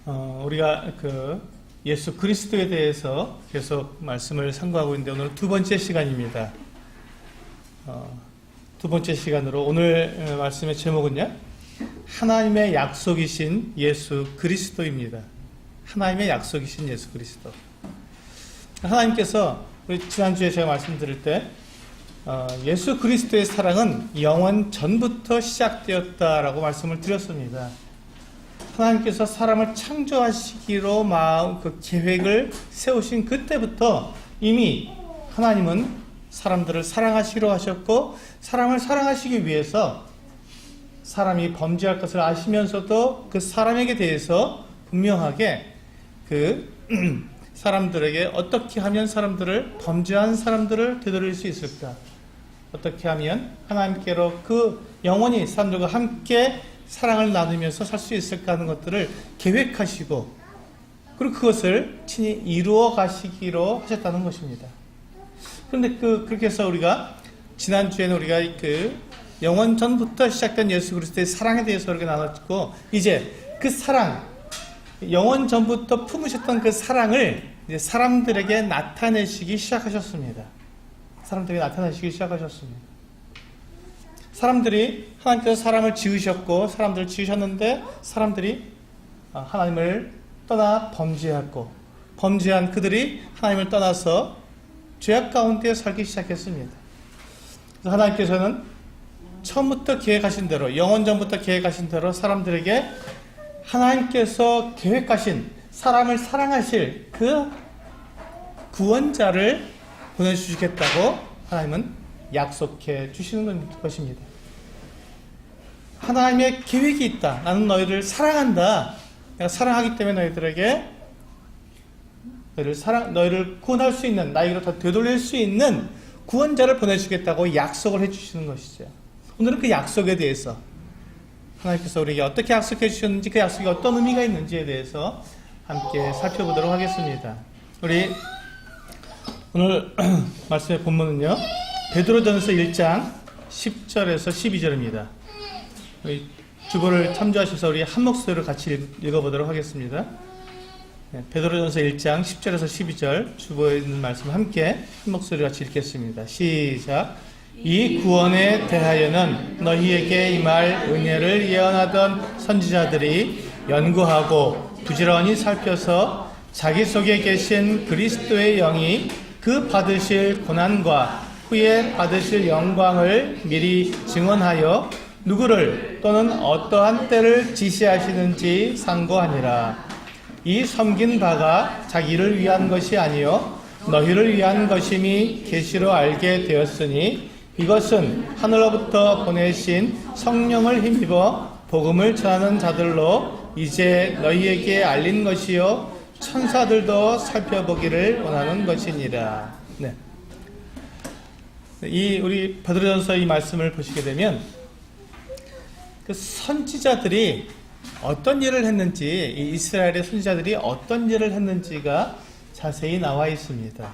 우리가 예수 그리스도에 대해서 계속 말씀을 상고하고 있는데 오늘 두 번째 시간입니다. 두 번째 시간으로 오늘 말씀의 제목은요, 하나님의 약속이신 예수 그리스도입니다. 하나님의 약속이신 예수 그리스도. 하나님께서 지난주에 제가 말씀드릴 때 예수 그리스도의 사랑은 영원 전부터 시작되었다라고 말씀을 드렸습니다. 하나님께서 사람을 창조하시기로 계획을 세우신 그때부터 이미 하나님은 사람들을 사랑하시기로 하셨고, 사람을 사랑하시기 위해서 사람이 범죄할 것을 아시면서도 그 사람에게 대해서 분명하게 사람들에게 어떻게 하면 범죄한 사람들을 되돌릴 수 있을까? 어떻게 하면 하나님께로 영원히 사람들과 함께 사랑을 나누면서 살 수 있을까 하는 것들을 계획하시고, 그리고 그것을 친히 이루어 가시기로 하셨다는 것입니다. 그런데 그렇게 해서 우리가 지난주에는 우리가 영원 전부터 시작된 예수 그리스도의 사랑에 대해서 우리가 나눴고, 이제 그 사랑, 영원 전부터 품으셨던 그 사랑을 이제 사람들에게 나타내시기 시작하셨습니다. 사람들이 하나님께서 사람을 지으셨고, 사람들을 지으셨는데 사람들이 하나님을 떠나 범죄했고, 범죄한 그들이 하나님을 떠나서 죄악 가운데 살기 시작했습니다. 그래서 하나님께서는 처음부터 계획하신 대로, 영원 전부터 계획하신 대로 사람들에게 하나님께서 계획하신 사람을 사랑하실 그 구원자를 보내주시겠다고 하나님은 약속해 주시는 것입니다. 하나님의 계획이 있다. 나는 너희를 사랑한다. 내가 사랑하기 때문에 너희를 구원할 수 있는, 나에게로 다 되돌릴 수 있는 구원자를 보내주겠다고 약속을 해주시는 것이죠. 오늘은 그 약속에 대해서, 하나님께서 우리에게 어떻게 약속해 주셨는지, 그 약속이 어떤 의미가 있는지에 대해서 함께 살펴보도록 하겠습니다. 우리 오늘 말씀의 본문은요, 베드로전서 1장 10절에서 12절입니다. 우리 주보를 참조하셔서 우리 한 목소리로 같이 읽어보도록 하겠습니다. 베드로전서 1장 10절에서 12절 주보에 있는 말씀 함께 한 목소리로 같이 읽겠습니다. 시작. 이 구원에 대하여는 너희에게 임할 은혜를 예언하던 선지자들이 연구하고 부지런히 살펴서 자기 속에 계신 그리스도의 영이 그 받으실 고난과 후에 받으실 영광을 미리 증언하여 누구를 또는 어떠한 때를 지시하시는지 상고하니라. 이 섬긴 바가 자기를 위한 것이 아니요 너희를 위한 것임이 계시로 알게 되었으니, 이것은 하늘로부터 보내신 성령을 힘입어 복음을 전하는 자들로 이제 너희에게 알린 것이요 천사들도 살펴보기를 원하는 것이니라. 네. 우리 베드로전서 이 말씀을 보시게 되면 그 선지자들이 어떤 일을 했는지, 이 이스라엘의 선지자들이 어떤 일을 했는지가 자세히 나와 있습니다.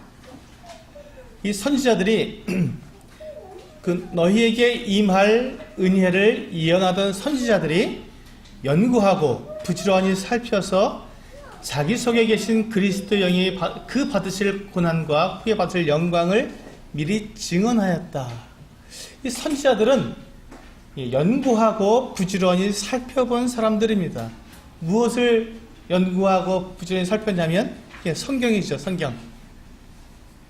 이 선지자들이 너희에게 임할 은혜를 예언하던 선지자들이 연구하고 부지런히 살펴서 자기 속에 계신 그리스도 영이 그 받으실 고난과 후에 받으실 영광을 미리 증언하였다. 이 선지자들은 연구하고 부지런히 살펴본 사람들입니다. 무엇을 연구하고 부지런히 살폈냐면 성경이죠. 성경.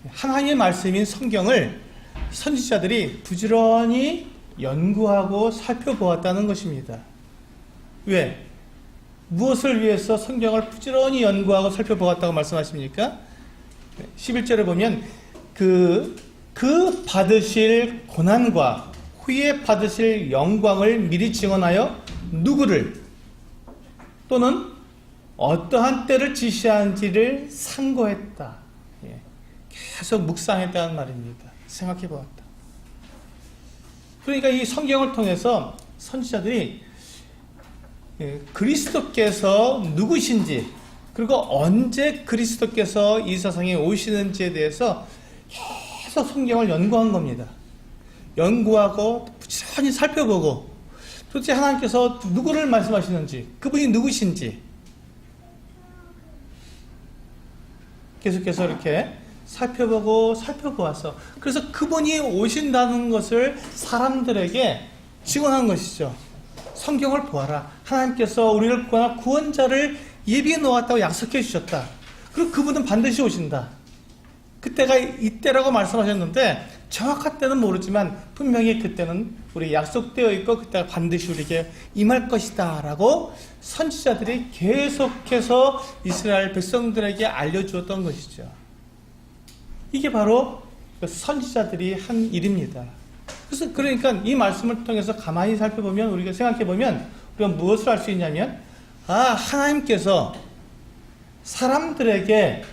하나님의 말씀인 성경을 선지자들이 부지런히 연구하고 살펴보았다는 것입니다. 왜? 무엇을 위해서 성경을 부지런히 연구하고 살펴보았다고 말씀하십니까? 11절에 보면 그 받으실 고난과 후에 받으실 영광을 미리 증언하여 누구를 또는 어떠한 때를 지시하는지를 상고했다. 계속 묵상했다는 말입니다. 생각해 보았다. 그러니까 이 성경을 통해서 선지자들이 그리스도께서 누구신지, 그리고 언제 그리스도께서 이 세상에 오시는지에 대해서 계속 성경을 연구한 겁니다. 연구하고 부지런히 살펴보고 도대체 하나님께서 누구를 말씀하시는지, 그분이 누구신지, 계속해서 이렇게 살펴보아서 그래서 그분이 오신다는 것을 사람들에게 증언한 것이죠. 성경을 보아라. 하나님께서 우리를 구원할 구원자를 예비해 놓았다고 약속해 주셨다. 그리고 그분은 반드시 오신다. 그때가 이때라고 말씀하셨는데 정확한 때는 모르지만 분명히 그때는 우리 약속되어 있고 그때가 반드시 우리에게 임할 것이다 라고 선지자들이 계속해서 이스라엘 백성들에게 알려주었던 것이죠. 이게 바로 선지자들이 한 일입니다. 그래서 그러니까 이 말씀을 통해서 가만히 살펴보면 우리가 생각해보면 우리가 무엇을 알 수 있냐면 하나님께서 사람들에게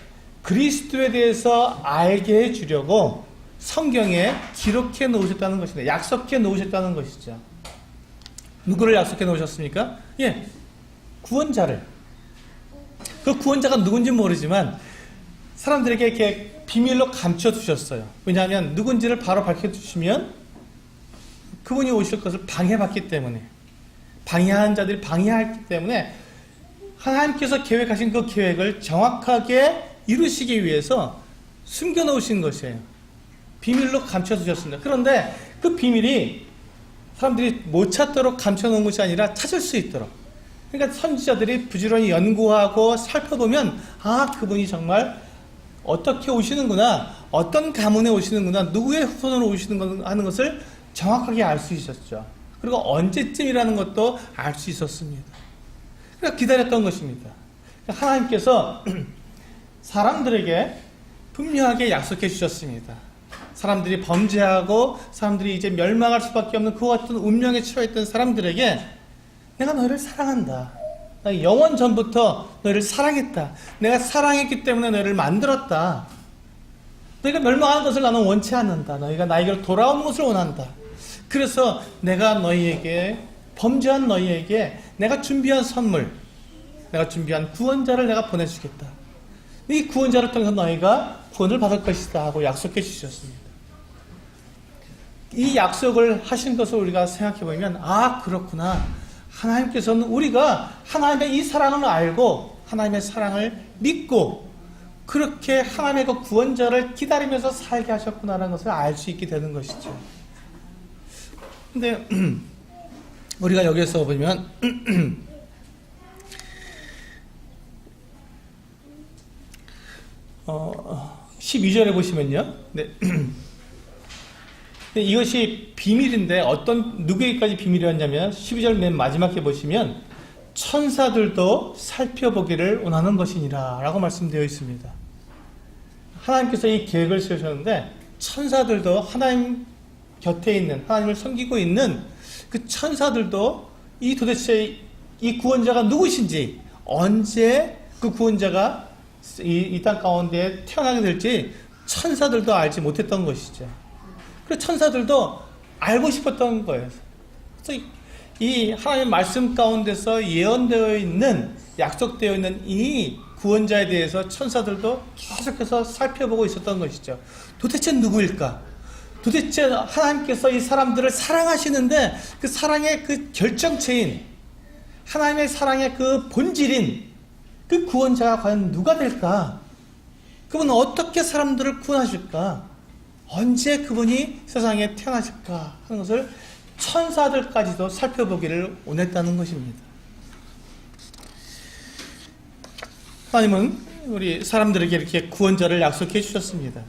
그리스도에 대해서 알게 해주려고 성경에 기록해 놓으셨다는 것입니다. 약속해 놓으셨다는 것이죠. 누구를 약속해 놓으셨습니까? 구원자를. 그 구원자가 누군지 모르지만 사람들에게 이렇게 비밀로 감춰두셨어요. 왜냐하면 누군지를 바로 밝혀주시면 그분이 오실 것을 방해받기 때문에, 방해하는 자들이 방해하기 때문에 하나님께서 계획하신 그 계획을 정확하게 이루시기 위해서 숨겨놓으신 것이에요. 비밀로 감춰두셨습니다. 그런데 그 비밀이 사람들이 못 찾도록 감춰놓은 것이 아니라 찾을 수 있도록, 그러니까 선지자들이 부지런히 연구하고 살펴보면 그분이 정말 어떻게 오시는구나, 어떤 가문에 오시는구나, 누구의 후손으로 오시는 하는 것을 정확하게 알 수 있었죠. 그리고 언제쯤이라는 것도 알 수 있었습니다. 그러니까 기다렸던 것입니다. 하나님께서 사람들에게 분명하게 약속해 주셨습니다. 사람들이 범죄하고 사람들이 이제 멸망할 수밖에 없는 그와 같은 운명에 처해있던 사람들에게 내가 너희를 사랑한다. 나 영원 전부터 너희를 사랑했다. 내가 사랑했기 때문에 너희를 만들었다. 너희가 멸망하는 것을 나는 원치 않는다. 너희가 나에게로 돌아오는 것을 원한다. 그래서 내가 너희에게, 범죄한 너희에게 내가 준비한 선물, 내가 준비한 구원자를 내가 보내주겠다. 이 구원자를 통해서 너희가 구원을 받을 것이다 하고 약속해 주셨습니다. 이 약속을 하신 것을 우리가 생각해보면 그렇구나. 하나님께서는 우리가 하나님의 이 사랑을 알고 하나님의 사랑을 믿고 그렇게 하나님의 그 구원자를 기다리면서 살게 하셨구나라는 것을 알 수 있게 되는 것이죠. 근데 우리가 여기서 보면 12절에 보시면요. 근데 이것이 비밀인데 누구에게까지 비밀이었냐면 12절 맨 마지막에 보시면 천사들도 살펴보기를 원하는 것이니라 라고 말씀되어 있습니다. 하나님께서 이 계획을 세우셨는데 천사들도 하나님 곁에 있는, 하나님을 섬기고 있는 그 천사들도 도대체 이 구원자가 누구신지, 언제 그 구원자가 이 땅 가운데 태어나게 될지 천사들도 알지 못했던 것이죠. 그래서 천사들도 알고 싶었던 거예요. 그래서 이 하나님의 말씀 가운데서 예언되어 있는, 약속되어 있는 이 구원자에 대해서 천사들도 계속해서 살펴보고 있었던 것이죠. 도대체 누구일까? 도대체 하나님께서 이 사람들을 사랑하시는데 그 사랑의 그 결정체인, 하나님의 사랑의 그 본질인 그 구원자가 과연 누가 될까? 그분은 어떻게 사람들을 구원하실까? 언제 그분이 세상에 태어나실까? 하는 것을 천사들까지도 살펴보기를 원했다는 것입니다. 하나님은 우리 사람들에게 이렇게 구원자를 약속해 주셨습니다.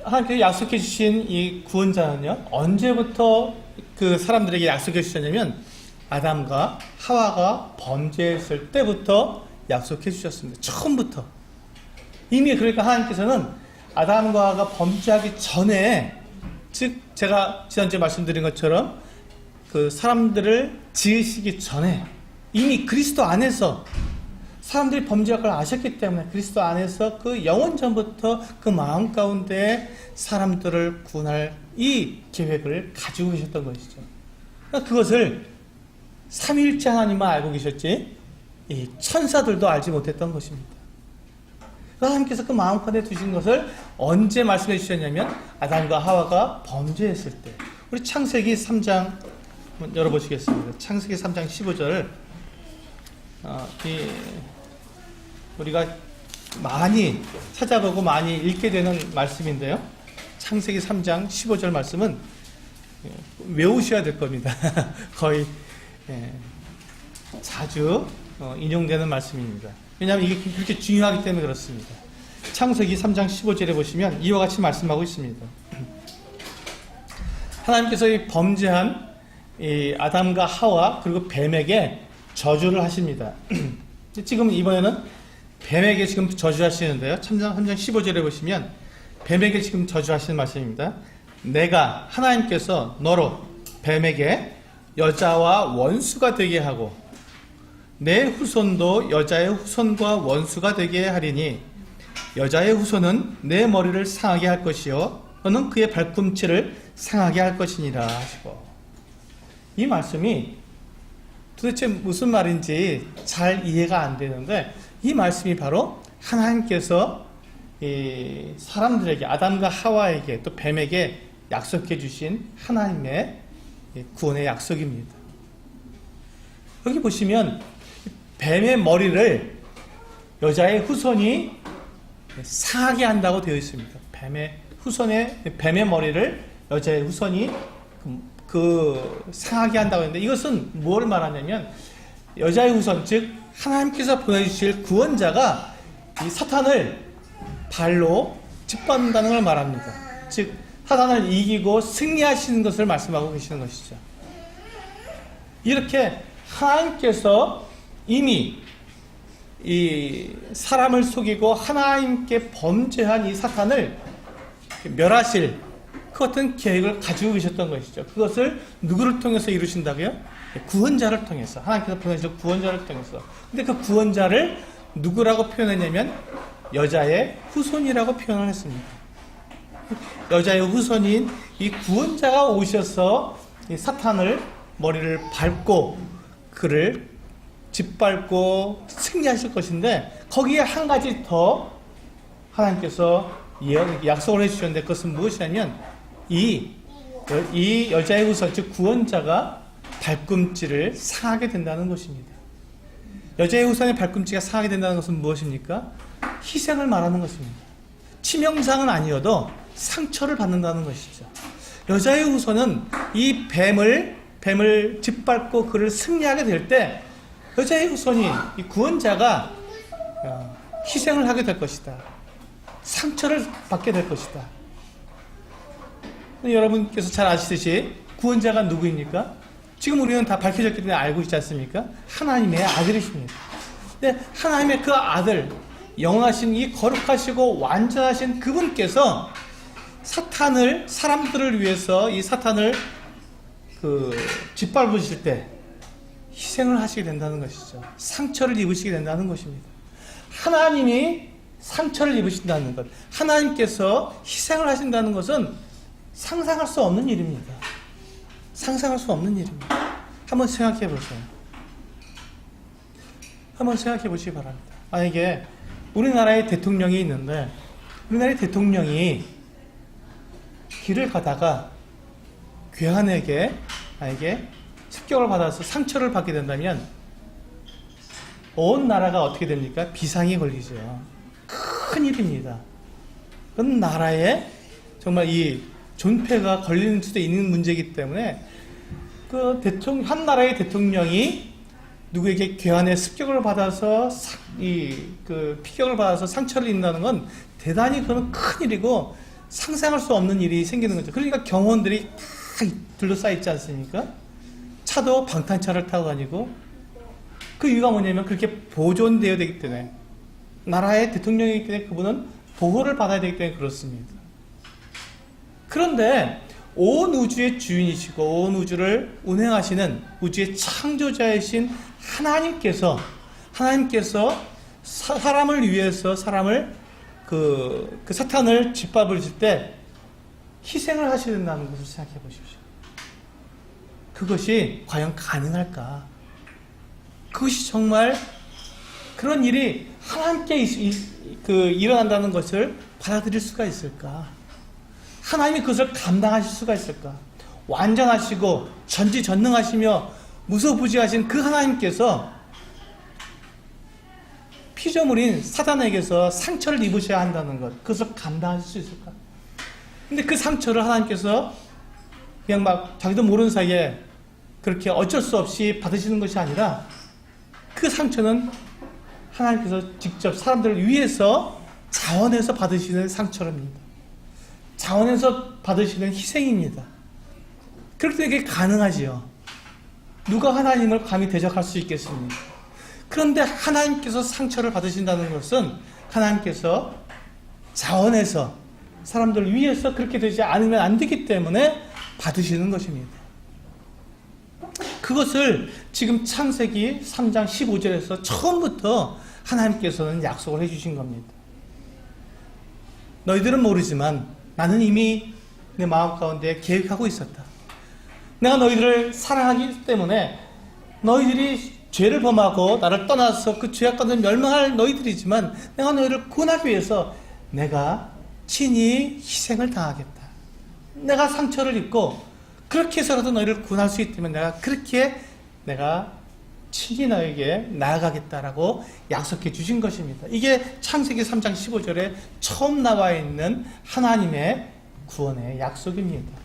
하나님께서 약속해 주신 이 구원자는요, 언제부터 그 사람들에게 약속해 주셨냐면 아담과 하와가 범죄했을 때부터 약속해 주셨습니다. 처음부터. 이미 그러니까 하나님께서는 아담과 하와가 범죄하기 전에, 즉 제가 지난주에 말씀드린 것처럼 그 사람들을 지으시기 전에 이미 그리스도 안에서 사람들이 범죄할 걸 아셨기 때문에 그리스도 안에서 그 영원 전부터 그 마음 가운데 사람들을 구원할 이 계획을 가지고 계셨던 것이죠. 그러니까 그것을 삼위일체 하나님만 알고 계셨지 이 천사들도 알지 못했던 것입니다. 하나님께서 그 마음판에 두신 것을 언제 말씀해 주셨냐면 아담과 하와가 범죄했을 때. 우리 창세기 3장 한번 열어보시겠습니다. 창세기 3장 15절 우리가 많이 찾아보고 많이 읽게 되는 말씀인데요. 창세기 3장 15절 말씀은 외우셔야 될 겁니다. 거의 자주 인용되는 말씀입니다. 왜냐하면 이게 그렇게 중요하기 때문에 그렇습니다. 창세기 3장 15절에 보시면 이와 같이 말씀하고 있습니다. 하나님께서 이 범죄한 이 아담과 하와 그리고 뱀에게 저주를 하십니다. 지금 이번에는 뱀에게 지금 저주하시는데요. 3장 15절에 보시면 뱀에게 지금 저주하시는 말씀입니다. 내가 하나님께서 너로 뱀에게 여자와 원수가 되게 하고 내 후손도 여자의 후손과 원수가 되게 하리니 여자의 후손은 내 머리를 상하게 할 것이요 너는 그의 발꿈치를 상하게 할 것이니라 하시고, 이 말씀이 도대체 무슨 말인지 잘 이해가 안 되는데 이 말씀이 바로 하나님께서 이 사람들에게 아담과 하와에게 또 뱀에게 약속해 주신 하나님의 구원의 약속입니다. 여기 보시면 뱀의 머리를 여자의 후손이 상하게 한다고 되어 있습니다. 뱀의 머리를 여자의 후손이 상하게 한다고 했는데 이것은 뭘 말하냐면 여자의 후손, 즉 하나님께서 보내주실 구원자가 이 사탄을 발로 짓밟는다는 걸 말합니다. 즉 사탄을 이기고 승리하시는 것을 말씀하고 계시는 것이죠. 이렇게 하나님께서 이미 이 사람을 속이고 하나님께 범죄한 이 사탄을 멸하실 그 어떤 계획을 가지고 계셨던 것이죠. 그것을 누구를 통해서 이루신다고요? 구원자를 통해서, 하나님께서 보내주신 구원자를 통해서. 근데 그 구원자를 누구라고 표현했냐면 여자의 후손이라고 표현을 했습니다. 여자의 후손인 이 구원자가 오셔서 이 사탄을 머리를 밟고 그를 짓밟고 승리하실 것인데, 거기에 한 가지 더 하나님께서 약속을 해주셨는데 그것은 무엇이냐면 이 여자의 후손, 즉 구원자가 발꿈치를 상하게 된다는 것입니다. 여자의 후손의 발꿈치가 상하게 된다는 것은 무엇입니까? 희생을 말하는 것입니다. 치명상은 아니어도 상처를 받는다는 것이죠. 여자의 후손은 이 뱀을 짓밟고 그를 승리하게 될 때 여자의 후손이, 이 구원자가 희생을 하게 될 것이다. 상처를 받게 될 것이다. 여러분께서 잘 아시듯이 구원자가 누구입니까? 지금 우리는 다 밝혀졌기 때문에 알고 있지 않습니까? 하나님의 아들이십니다. 근데 하나님의 그 아들, 영원하신 이 거룩하시고 완전하신 그분께서 사람들을 위해서 이 사탄을 짓밟으실 때 희생을 하시게 된다는 것이죠. 상처를 입으시게 된다는 것입니다. 하나님이 상처를 입으신다는 것, 하나님께서 희생을 하신다는 것은 상상할 수 없는 일입니다. 상상할 수 없는 일입니다. 한번 생각해 보세요. 한번 생각해 보시기 바랍니다. 만약에 우리나라의 대통령이 있는데 우리나라의 대통령이 길을 가다가 괴한에게 만약에 습격을 받아서 상처를 받게 된다면 온 나라가 어떻게 됩니까? 비상이 걸리죠. 큰 일입니다. 그건 나라에 정말 이 존폐가 걸리는 수도 있는 문제이기 때문에 한 나라의 대통령이 누구에게 괴한의 습격을 받아서 피격을 받아서 상처를 입는다는 건 대단히 그건 큰 일이고 상상할 수 없는 일이 생기는 거죠. 그러니까 경호원들이 다 둘러싸여 있지 않습니까? 차도 방탄차를 타고 다니고, 그 이유가 뭐냐면 그렇게 보존되어야 되기 때문에, 나라의 대통령이기 때문에 그분은 보호를 받아야 되기 때문에 그렇습니다. 그런데 온 우주의 주인이시고 온 우주를 운행하시는 우주의 창조자이신 하나님께서 사람을 위해서 그 사탄을 짓밟으실 때 희생을 하셔야 된다는 것을 생각해 보십시오. 그것이 과연 가능할까? 그것이 정말 그런 일이 하나님께 일어난다는 것을 받아들일 수가 있을까? 하나님이 그것을 감당하실 수가 있을까? 완전하시고 전지전능하시며 무소부지하신 그 하나님께서 피조물인 사단에게서 상처를 입으셔야 한다는 것, 그것을 감당하실 수 있을까? 근데 그 상처를 하나님께서 그냥 막 자기도 모르는 사이에 그렇게 어쩔 수 없이 받으시는 것이 아니라 그 상처는 하나님께서 직접 사람들을 위해서 자원해서 받으시는 상처입니다. 자원해서 받으시는 희생입니다. 그렇게 되게 가능하지요. 누가 하나님을 감히 대적할 수 있겠습니까? 그런데 하나님께서 상처를 받으신다는 것은 하나님께서 자원해서 사람들을 위해서 그렇게 되지 않으면 안 되기 때문에 받으시는 것입니다. 그것을 지금 창세기 3장 15절에서 처음부터 하나님께서는 약속을 해주신 겁니다. 너희들은 모르지만 나는 이미 내 마음 가운데 계획하고 있었다. 내가 너희들을 사랑하기 때문에 너희들이 죄를 범하고 나를 떠나서 그 죄악 가운데 멸망할 너희들이지만 내가 너희를 구원하기 위해서 내가 친히 희생을 당하겠다. 내가 상처를 입고 그렇게 해서라도 너희를 구원할 수 있다면 내가 친히 너에게 나아가겠다라고 약속해 주신 것입니다. 이게 창세기 3장 15절에 처음 나와 있는 하나님의 구원의 약속입니다.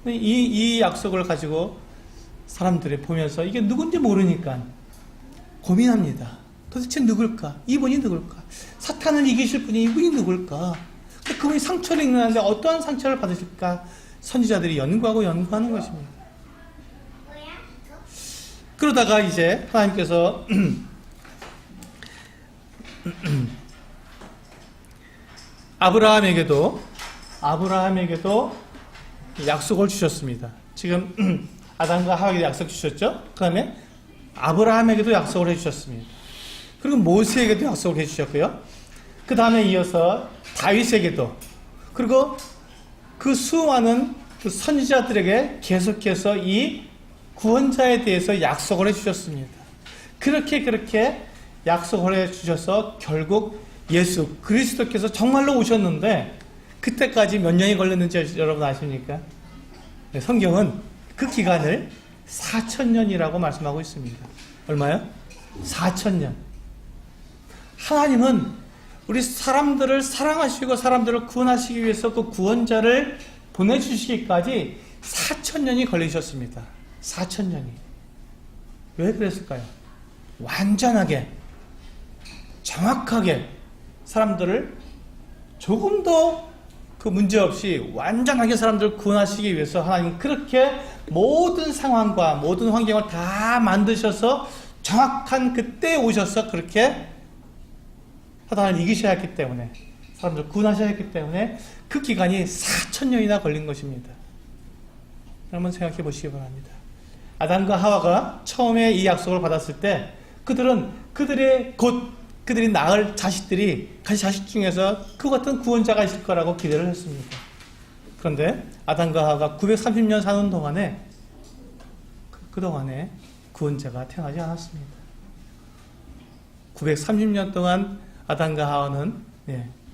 이 약속을 가지고 사람들이 보면서 이게 누군지 모르니까 고민합니다. 도대체 누굴까? 이분이 누굴까? 사탄을 이기실 분이 이분이 누굴까? 그분이 상처를 입는데 어떠한 상처를 받으실까? 선지자들이 연구하는 것입니다. 그러다가 이제 하나님께서 아브라함에게도 약속을 주셨습니다. 지금 아담과 하와에게 약속 주셨죠? 그 다음에 아브라함에게도 약속을 해주셨습니다. 그리고 모세에게도 약속을 해주셨고요. 그 다음에 이어서 다윗에게도, 그리고 그 수많은 그 선지자들에게 계속해서 이 구원자에 대해서 약속을 해주셨습니다. 그렇게 약속을 해주셔서 결국 예수 그리스도께서 정말로 오셨는데 그때까지 몇 년이 걸렸는지 여러분 아십니까? 네, 성경은 그 기간을 4,000년이라고 말씀하고 있습니다. 얼마요? 4,000년. 하나님은 우리 사람들을 사랑하시고 사람들을 구원하시기 위해서 그 구원자를 보내주시기까지 4,000년이 걸리셨습니다. 4,000년이. 왜 그랬을까요? 완전하게, 정확하게 사람들을 조금 더 그 문제 없이 완전하게 사람들을 구원하시기 위해서 하나님은 그렇게 모든 상황과 모든 환경을 다 만드셔서 정확한 그때에 오셔서 그렇게 사단을 이기셔야 했기 때문에, 사람들을 구원하셔야 했기 때문에 그 기간이 4,000년이나 걸린 것입니다. 한번 생각해 보시기 바랍니다. 아담과 하와가 처음에 이 약속을 받았을 때 그들이 낳을 자식들이 자식 중에서 그 같은 구원자가 있을 거라고 기대를 했습니다. 그런데 아담과 하와가 930년 사는 동안에 그동안에 구원자가 태어나지 않았습니다. 930년 동안 아담과 하와는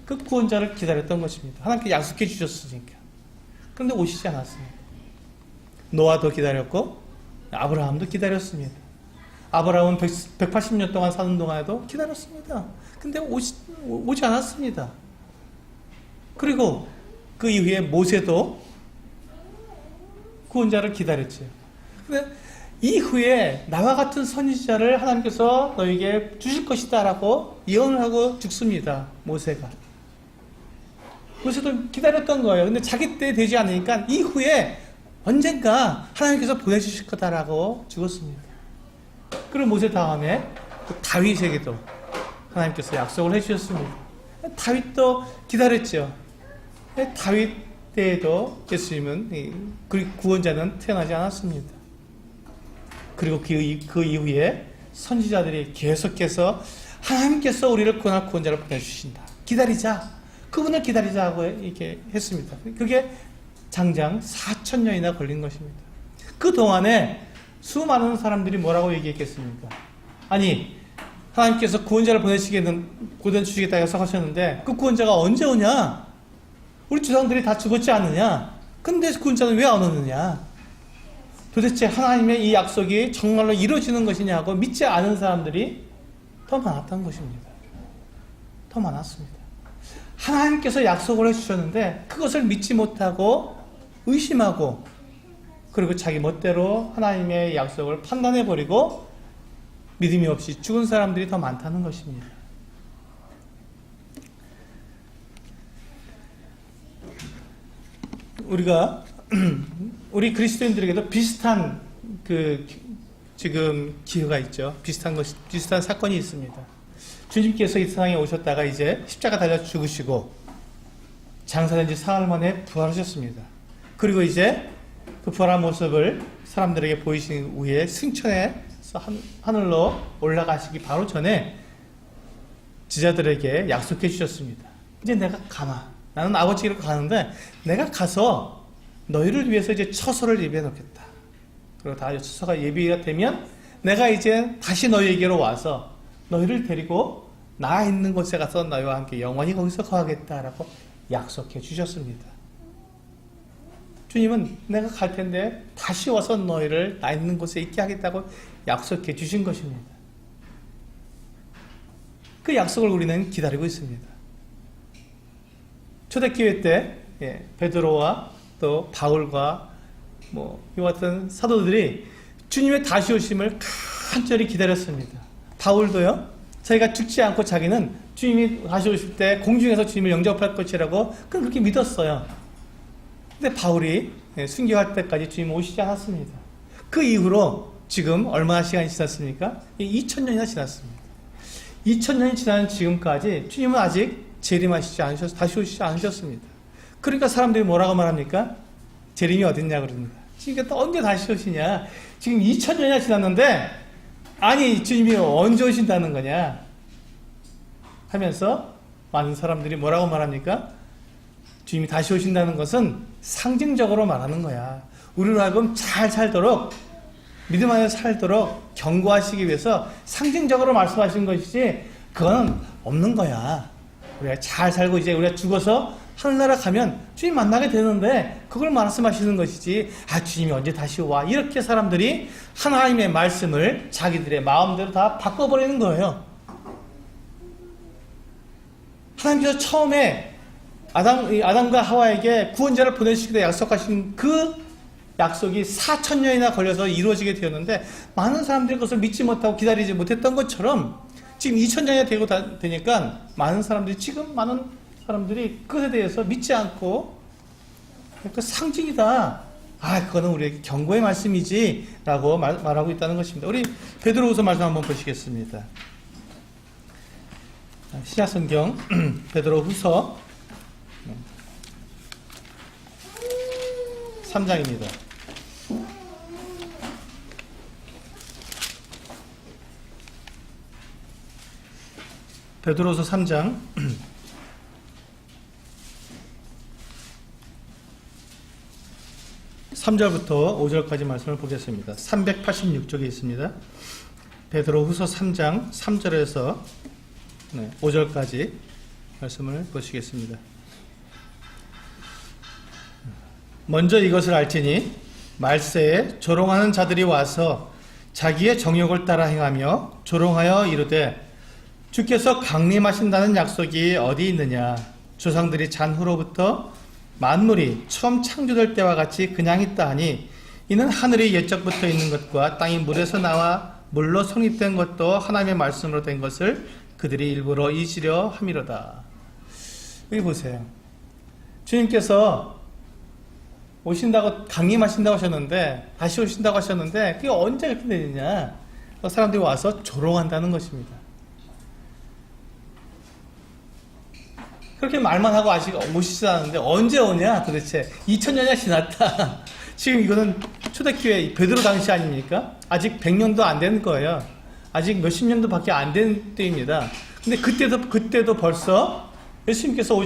그 구원자를 기다렸던 것입니다. 하나님께 약속해 주셨으니까. 그런데 오시지 않았습니다. 노아도 기다렸고 아브라함도 기다렸습니다. 아브라함은 180년 동안 사는 동안에도 기다렸습니다. 근데 오지 않았습니다. 그리고 그 이후에 모세도 구원자를 기다렸죠. 근데 이후에 나와 같은 선지자를 하나님께서 너에게 주실 것이다 라고 예언을 하고 죽습니다. 모세도 기다렸던 거예요. 근데 자기 때 되지 않으니까 이후에 언젠가 하나님께서 보내주실 거다라고 죽었습니다. 그리고 모세 다음에 다윗에게도 하나님께서 약속을 해주셨습니다. 다윗도 기다렸죠. 다윗 때에도 예수님은 구원자는 태어나지 않았습니다. 그리고 그 이후에 선지자들이 계속해서 하나님께서 우리를 구원할 구원자를 보내주신다. 기다리자. 그분을 기다리자 하고 이렇게 했습니다. 그게 장장 4,000년이나 걸린 것입니다. 그 동안에 수많은 사람들이 뭐라고 얘기했겠습니까? 아니, 하나님께서 구원자를 보내주시겠다 약속하셨는데 그 구원자가 언제 오냐? 우리 조상들이 다 죽었지 않느냐? 근데 구원자는 왜 안 오느냐? 도대체 하나님의 이 약속이 정말로 이루어지는 것이냐고 믿지 않은 사람들이 더 많았던 것입니다. 더 많았습니다. 하나님께서 약속을 해주셨는데 그것을 믿지 못하고 의심하고 그리고 자기 멋대로 하나님의 약속을 판단해버리고 믿음이 없이 죽은 사람들이 더 많다는 것입니다. 우리 그리스도인들에게도 비슷한 지금 기회가 있죠. 비슷한 사건이 있습니다. 주님께서 이 세상에 오셨다가 이제 십자가 달려 죽으시고 장사된 지 사흘 만에 부활하셨습니다. 그리고 이제 그 부활한 모습을 사람들에게 보이신 후에 승천해서 하늘로 올라가시기 바로 전에 제자들에게 약속해 주셨습니다. 이제 내가 가마. 나는 아버지로 가는데 내가 가서 너희를 위해서 이제 처소를 예비해 놓겠다. 그리고 다 처소가 예비가 되면 내가 이제 다시 너희에게로 와서 너희를 데리고 나 있는 곳에 가서 너희와 함께 영원히 거기서 거하겠다라고 약속해 주셨습니다. 주님은 내가 갈 텐데 다시 와서 너희를 나 있는 곳에 있게 하겠다고 약속해 주신 것입니다. 그 약속을 우리는 기다리고 있습니다. 초대교회 때 베드로와 또 바울과 이와 같은 사도들이 주님의 다시 오심을 간절히 기다렸습니다. 바울도요, 자기가 죽지 않고 자기는 주님이 다시 오실 때 공중에서 주님을 영접할 것이라고 그렇게 믿었어요. 근데 바울이 순교할 때까지 주님 오시지 않았습니다. 그 이후로 지금 얼마나 시간이 지났습니까? 2000년이나 지났습니다. 2000년이 지난 지금까지 주님은 아직 재림하시지 않으셨, 다시 오시지 않으셨습니다. 그러니까 사람들이 뭐라고 말합니까? 재림이 어딨냐 그럽니다. 그러니까 또 언제 다시 오시냐? 지금 2000년이나 지났는데 아니 주님이 언제 오신다는 거냐? 하면서 많은 사람들이 뭐라고 말합니까? 주님이 다시 오신다는 것은 상징적으로 말하는 거야. 우리로 하여금 잘 살도록, 믿음 안에 살도록 경고하시기 위해서 상징적으로 말씀하신 것이지 그건 없는 거야. 우리가 잘 살고 이제 우리가 죽어서 하늘나라 가면 주님 만나게 되는데 그걸 말씀하시는 것이지 주님이 언제 다시 와, 이렇게 사람들이 하나님의 말씀을 자기들의 마음대로 다 바꿔버리는 거예요. 하나님께서 처음에 아담과 하와에게 구원자를 보내주시기로 약속하신 그 약속이 4000년이나 걸려서 이루어지게 되었는데 많은 사람들이 그것을 믿지 못하고 기다리지 못했던 것처럼 지금 2000년이 되니까 많은 사람들이 그것에 대해서 믿지 않고 그 상징이다. 그거는 우리에게 경고의 말씀이지 라고 말하고 있다는 것입니다. 우리 베드로후서 말씀 한번 보시겠습니다. 신약성경 베드로후서 3장입니다. 베드로후서 3장 3절부터 5절까지 말씀을 보겠습니다. 386쪽에 있습니다. 베드로후서 3장 3절에서 5절까지 말씀을 보시겠습니다. 먼저 이것을 알지니 말세에 조롱하는 자들이 와서 자기의 정욕을 따라 행하며 조롱하여 이르되 주께서 강림하신다는 약속이 어디 있느냐? 조상들이 잔 후로부터 만물이 처음 창조될 때와 같이 그냥 있다 하니 이는 하늘이 옛적부터 있는 것과 땅이 물에서 나와 물로 성립된 것도 하나님의 말씀으로 된 것을 그들이 일부러 잊으려 함이로다. 여기 보세요. 주님께서 오신다고, 강림하신다고 하셨는데, 다시 오신다고 하셨는데 그게 언제 그렇게 되느냐? 사람들이 와서 조롱한다는 것입니다. 그렇게 말만 하고 아직 오시지 않았는데 언제 오냐 도대체. 2000년이 지났다. 지금 이거는 초대교회 베드로 당시 아닙니까? 아직 100년도 안 된 거예요. 아직 몇십 년도 밖에 안 된 때입니다. 근데 그때도 벌써 예수님께서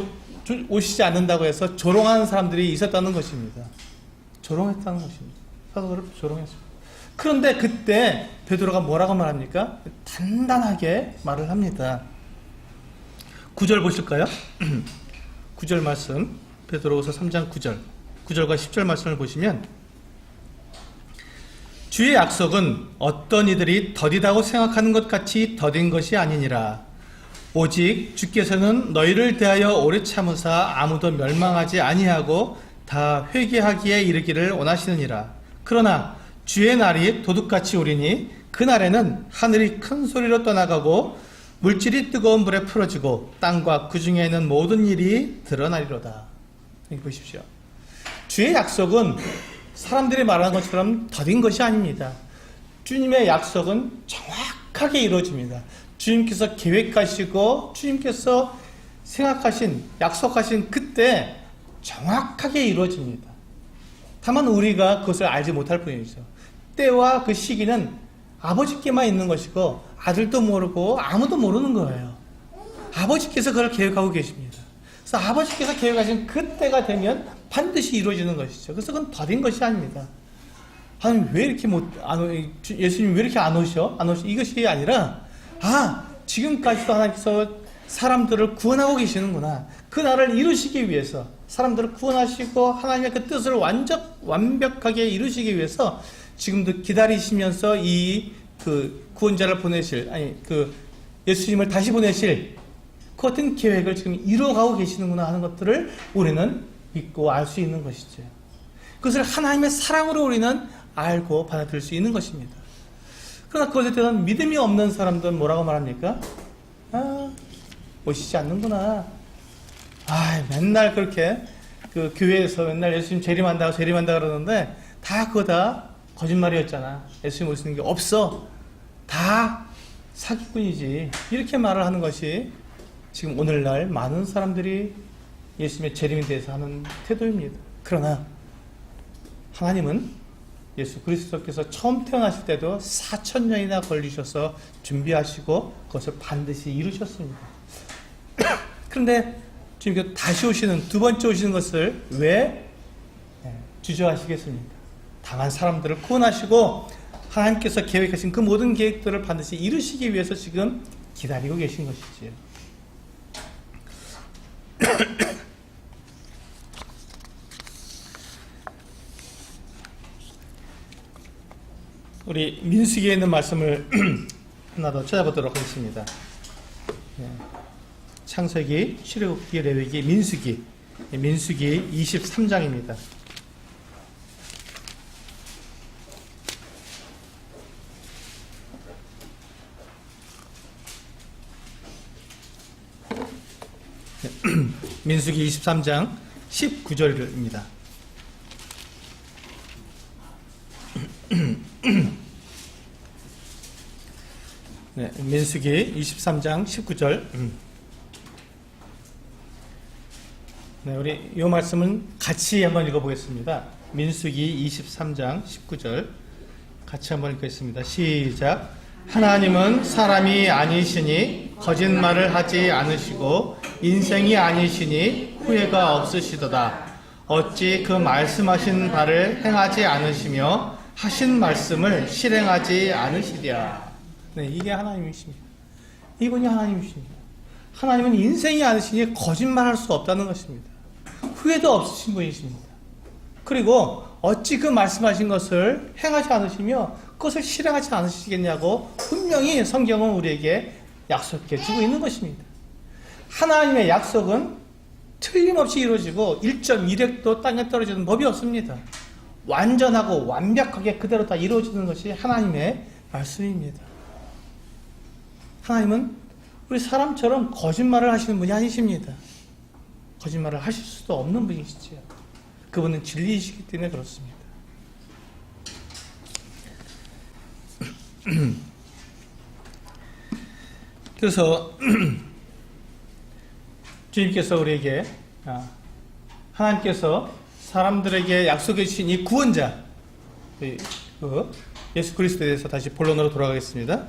오시지 않는다고 해서 조롱하는 사람들이 있었다는 것입니다. 조롱했다는 것입니다. 사도들을 조롱했습니다. 그런데 그때 베드로가 뭐라고 말합니까? 단단하게 말을 합니다. 9절 보실까요? 9절 말씀, 베드로후서 3장 9절과 10절 말씀을 보시면 주의 약속은 어떤 이들이 더디다고 생각하는 것 같이 더딘 것이 아니니라. 오직 주께서는 너희를 대하여 오래 참으사 아무도 멸망하지 아니하고 다 회개하기에 이르기를 원하시느니라. 그러나 주의 날이 도둑같이 오리니 그 날에는 하늘이 큰 소리로 떠나가고 물질이 뜨거운 불에 풀어지고 땅과 그 중에 있는 모든 일이 드러나리로다. 여기 보십시오. 주의 약속은 사람들이 말하는 것처럼 더딘 것이 아닙니다. 주님의 약속은 정확하게 이루어집니다. 주님께서 계획하시고 주님께서 생각하신, 약속하신 그때 정확하게 이루어집니다. 다만 우리가 그것을 알지 못할 뿐이죠. 때와 그 시기는 아버지께만 있는 것이고 아들도 모르고 아무도 모르는 거예요. 아버지께서 그걸 계획하고 계십니다. 그래서 아버지께서 계획하신 그때가 되면 반드시 이루어지는 것이죠. 그래서 그건 더딘 것이 아닙니다. 하나님 왜 이렇게 예수님 왜 이렇게 안 오셔? 이것이 아니라, 지금까지도 하나님께서 사람들을 구원하고 계시는구나. 그 날을 이루시기 위해서, 사람들을 구원하시고 하나님의 그 뜻을 완벽하게 이루시기 위해서 지금도 기다리시면서 그 구원자를 보내실, 예수님을 다시 보내실 그 어떤 계획을 지금 이루어가고 계시는구나 하는 것들을 우리는 믿고 알 수 있는 것이죠. 그것을 하나님의 사랑으로 우리는 알고 받아들일 수 있는 것입니다. 그러나 그것에 대한 믿음이 없는 사람들은 뭐라고 말합니까? 오시지 않는구나. 맨날 그렇게 그 교회에서 맨날 예수님 재림한다 그러는데 다 그거 다 거짓말이었잖아. 예수님 오시는 게 없어. 다 사기꾼이지. 이렇게 말을 하는 것이 지금 오늘날 많은 사람들이 예수님의 재림에 대해서 하는 태도입니다. 그러나 하나님은 예수 그리스도께서 처음 태어나실 때도 4,000년이나 걸리셔서 준비하시고 그것을 반드시 이루셨습니다. 그런데 주님께서 다시 오시는, 두 번째 오시는 것을 왜 주저하시겠습니까? 당한 사람들을 구원하시고 하나님께서 계획하신 그 모든 계획들을 반드시 이루시기 위해서 지금 기다리고 계신 것이지요. 우리 민수기에 있는 말씀을 하나 더 찾아보도록 하겠습니다. 창세기, 출애굽기, 레위기, 민수기 23장입니다. 민수기 23장 19절입니다. 민수기 23장 19절. 우리 이 말씀은 같이 한번 읽어보겠습니다. 민수기 23장 19절 같이 한번 읽겠습니다. 시작. 하나님은 사람이 아니시니 거짓말을 하지 않으시고 인생이 아니시니 후회가 없으시도다. 어찌 그 말씀하신 바를 행하지 않으시며 하신 말씀을 실행하지 않으시랴. 이게 하나님이십니다. 이분이 하나님이십니다. 하나님은 인생이 아니시니 거짓말할 수 없다는 것입니다. 후회도 없으신 분이십니다. 그리고 어찌 그 말씀하신 것을 행하지 않으시며 그것을 실행하지 않으시겠냐고 분명히 성경은 우리에게 약속해 주고 있는 것입니다. 하나님의 약속은 틀림없이 이루어지고 1.1획도 땅에 떨어지는 법이 없습니다. 완전하고 완벽하게 그대로 다 이루어지는 것이 하나님의 말씀입니다. 하나님은 우리 사람처럼 거짓말을 하시는 분이 아니십니다. 거짓말을 하실 수도 없는 분이시죠. 그분은 진리이시기 때문에 그렇습니다. 그래서 주님께서 우리에게 하나님께서 사람들에게 약속해 주신 이 구원자 예수 그리스도에 대해서 다시 본론으로 돌아가겠습니다.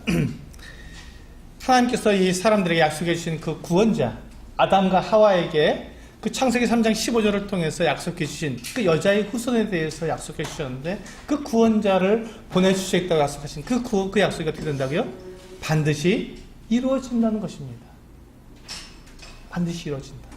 하나님께서 이 사람들에게 약속해 주신 그 구원자 아담과 하와에게 그 창세기 3장 15절을 통해서 약속해 주신 그 여자의 후손에 대해서 약속해 주셨는데 그 구원자를 보내주시겠다고 약속하신 그 약속이 어떻게 된다고요? 반드시 이루어진다는 것입니다. 반드시 이루어진다.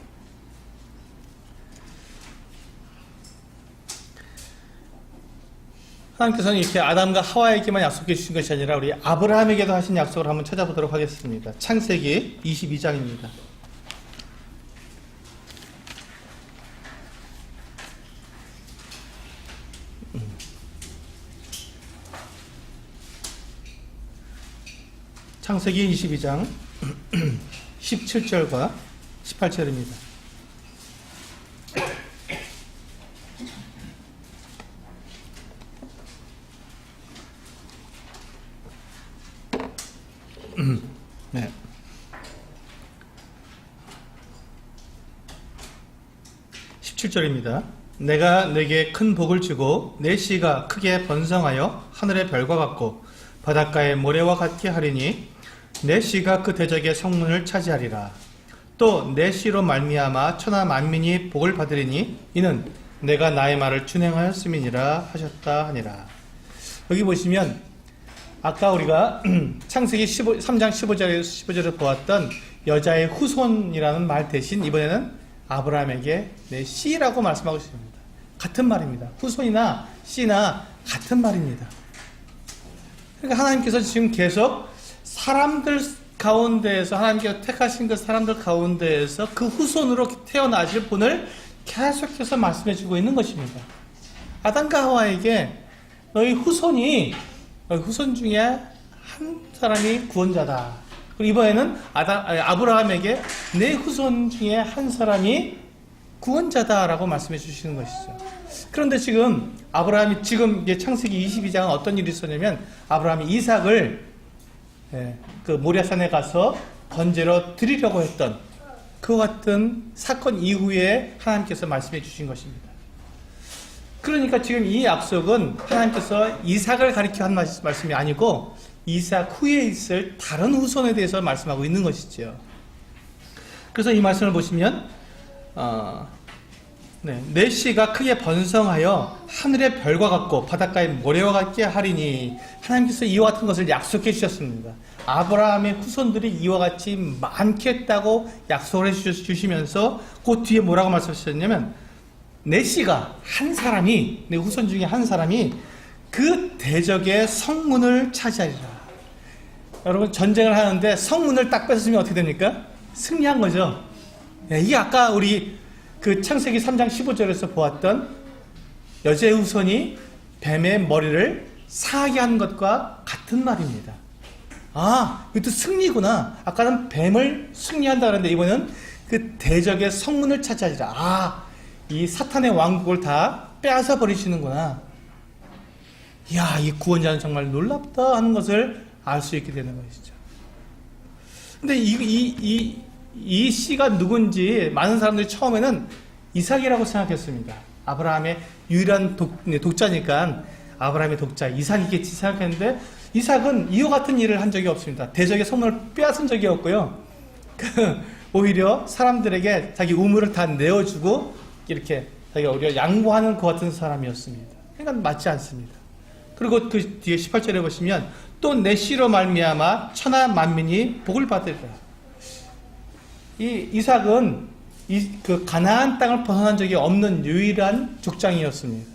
하나님께서는 이렇게 아담과 하와에게만 약속해 주신 것이 아니라 우리 아브라함에게도 하신 약속을 한번 찾아보도록 하겠습니다. 창세기 22장입니다. 창세기 22장 17절과 18절입니다. 네. 17절입니다. 내가 내게 큰 복을 주고 내 씨가 크게 번성하여 하늘의 별과 같고 바닷가의 모래와 같게 하리니 내 씨가 그 대적의 성문을 차지하리라. 또 내 씨로 말미암아 천하 만민이 복을 받으리니 이는 내가 나의 말을 준행하였음이니라 하셨다 하니라. 여기 보시면 아까 우리가 창세기 3장 15절에서 보았던 여자의 후손이라는 말 대신 이번에는 아브라함에게 내 씨라고 말씀하고 있습니다. 같은 말입니다. 후손이나 씨나 같은 말입니다. 그러니까 하나님께서 지금 계속 사람들 가운데에서 하나님께서 택하신 그 사람들 가운데에서 그 후손으로 태어나실 분을 계속해서 말씀해 주고 있는 것입니다. 아담과 하와에게 너희 후손이 후손 중에 한 사람이 구원자다. 그리고 이번에는 아브라함에게 내 후손 중에 한 사람이 구원자다라고 말씀해 주시는 것이죠. 그런데 지금 아브라함이 지금 이제 창세기 22장은 어떤 일이 있었냐면 아브라함이 이삭을 그 모리아산에 가서 번제로 드리려고 했던 그와 같은 사건 이후에 하나님께서 말씀해 주신 것입니다. 그러니까 지금 이 약속은 하나님께서 이삭을 가리켜 한 말씀이 아니고 이삭 후에 있을 다른 후손에 대해서 말씀하고 있는 것이죠. 그래서 이 말씀을 보시면 내 씨가 크게 번성하여 하늘의 별과 같고 바닷가의 모래와 같게 하리니 하나님께서 이와 같은 것을 약속해 주셨습니다. 아브라함의 후손들이 이와 같이 많겠다고 약속을 해 주시면서 그 뒤에 뭐라고 말씀하셨냐면 내 씨가 한 사람이 내 후손 중에 한 사람이 그 대적의 성문을 차지하리라. 여러분 전쟁을 하는데 성문을 딱 뺏으면 어떻게 됩니까? 승리한 거죠. 이게 아까 우리 그 창세기 3장 15절에서 보았던 여자의 후손이 뱀의 머리를 상하게 한 것과 같은 말입니다. 아, 이것도 승리구나. 아까는 뱀을 승리한다 그랬는데 이번에는 그 대적의 성문을 차지하리라. 아, 이 사탄의 왕국을 다 빼앗아 버리시는구나. 이야, 이 구원자는 정말 놀랍다 하는 것을 알 수 있게 되는 것이죠. 근데 이 씨가 누군지 많은 사람들이 처음에는 이삭이라고 생각했습니다. 아브라함의 유일한 독자니까 아브라함의 독자 이삭이겠지 생각했는데 이삭은 이와 같은 일을 한 적이 없습니다. 대적의 성문을 빼앗은 적이 없고요. 오히려 사람들에게 자기 우물을 다 내어주고 이렇게 자기가 오히려 양보하는 것 같은 사람이었습니다. 그러니까 맞지 않습니다. 그리고 그 뒤에 18절에 보시면 또 내 씨로 말미암아 천하 만민이 복을 받으리라. 이 이삭은 그 가나안 땅을 벗어난 적이 없는 유일한 족장이었습니다.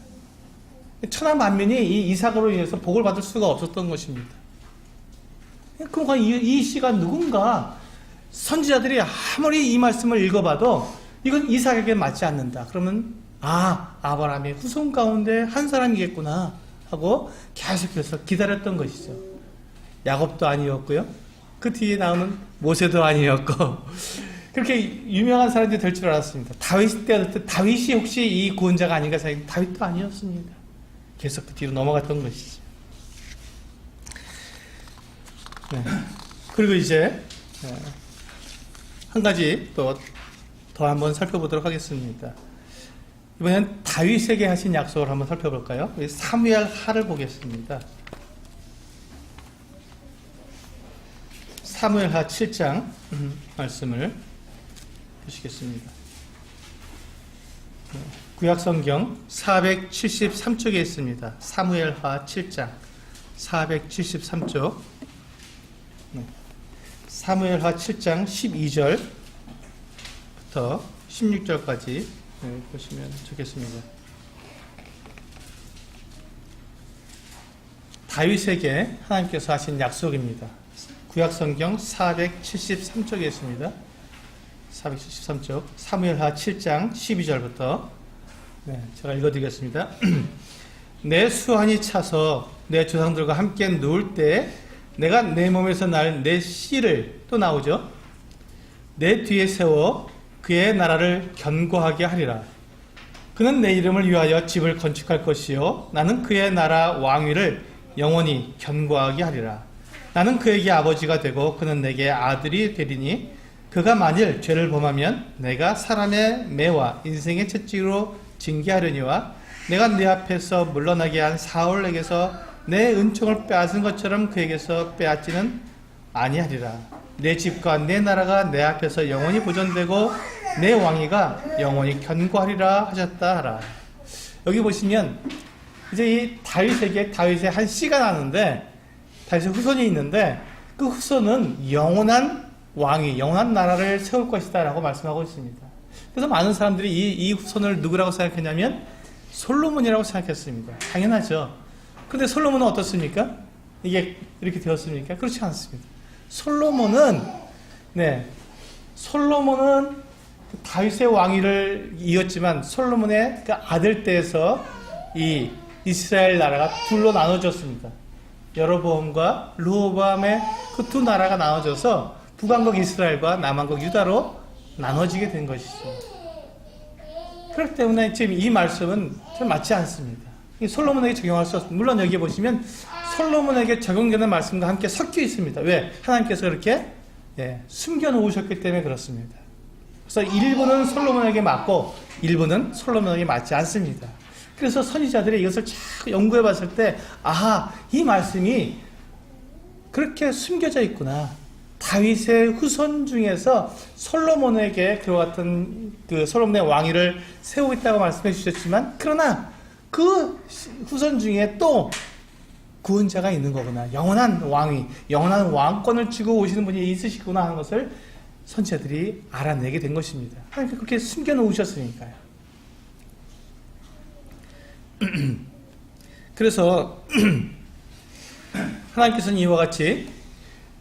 천하 만민이 이 이삭으로 인해서 복을 받을 수가 없었던 것입니다. 그러니까 이 씨가 누군가 선지자들이 아무리 이 말씀을 읽어봐도 이건 이삭에게 맞지 않는다. 그러면 아브라함의 후손 가운데 한 사람이겠구나 하고 계속해서 기다렸던 것이죠. 야곱도 아니었고요. 그 뒤에 나오는 모세도 아니었고 그렇게 유명한 사람들이 될 줄 알았습니다. 다윗 때부터 다윗이 혹시 이 구원자가 아닌가 생각했는데 다윗도 아니었습니다. 계속 그 뒤로 넘어갔던 것이죠. 네. 그리고 이제 한 가지 또 더 한번 살펴보도록 하겠습니다. 이번엔 다윗에게 하신 약속을 한번 살펴볼까요? 사무엘 하를 보겠습니다. 사무엘 하 7장 말씀을 보시겠습니다. 구약성경 473쪽에 있습니다. 사무엘 하 7장 473쪽 사무엘 하 7장 12절부터 16절까지 보시면 좋겠습니다. 다윗에게 하나님께서 하신 약속입니다. 구약성경 473쪽에 있습니다. 473쪽 사무엘하 7장 12절부터 제가 읽어드리겠습니다. 내 수완이 차서 내 조상들과 함께 누울 때 내가 내 몸에서 날 내 씨를 또 나오죠. 내 뒤에 세워 그의 나라를 견고하게 하리라. 그는 내 이름을 위하여 집을 건축할 것이요 나는 그의 나라 왕위를 영원히 견고하게 하리라. 나는 그에게 아버지가 되고 그는 내게 아들이 되리니 그가 만일 죄를 범하면 내가 사람의 매와 인생의 채찍으로 징계하려니와 내가 내 앞에서 물러나게 한 사울에게서 내 은총을 빼앗은 것처럼 그에게서 빼앗지는 아니하리라. 내 집과 내 나라가 내 앞에서 영원히 보존되고 내 왕위가 영원히 견고하리라 하셨다 하라. 여기 보시면 이제 이 다윗의 한 씨가 나는데 다윗의 후손이 있는데 그 후손은 영원한 왕위, 영원한 나라를 세울 것이다 라고 말씀하고 있습니다. 그래서 많은 사람들이 이 후손을 누구라고 생각했냐면 솔로몬이라고 생각했습니다. 당연하죠. 근데 솔로몬은 어떻습니까? 이게 이렇게 되었습니까? 그렇지 않습니다. 솔로몬은 다윗의 왕위를 이었지만 솔로몬의 그 아들 때에서 이 이스라엘 나라가 둘로 나눠졌습니다. 여로보암과 르호보암의 그 두 나라가 나눠져서 북왕국 이스라엘과 남왕국 유다로 나눠지게 된 것이죠. 그렇기 때문에 지금 이 말씀은 잘 맞지 않습니다. 솔로몬에게 적용할 수 없습니다. 물론 여기 보시면 솔로몬에게 적용되는 말씀과 함께 섞여 있습니다. 왜? 하나님께서 그렇게 숨겨놓으셨기 때문에 그렇습니다. 그래서 일부는 솔로몬에게 맞고 일부는 솔로몬에게 맞지 않습니다. 그래서 선지자들이 이것을 쫙 연구해 봤을 때 아하, 이 말씀이 그렇게 숨겨져 있구나. 다윗의 후손 중에서 솔로몬에게 그와 같은 그 솔로몬의 왕위를 세우고 있다고 말씀해 주셨지만 그러나 그 후손 중에 또 구원자가 있는 거구나. 영원한 왕위, 영원한 왕권을 쥐고 오시는 분이 있으시구나 하는 것을 선지자들이 알아내게 된 것입니다. 하나님께서 그렇게 숨겨놓으셨으니까요. 그래서 하나님께서는 이와 같이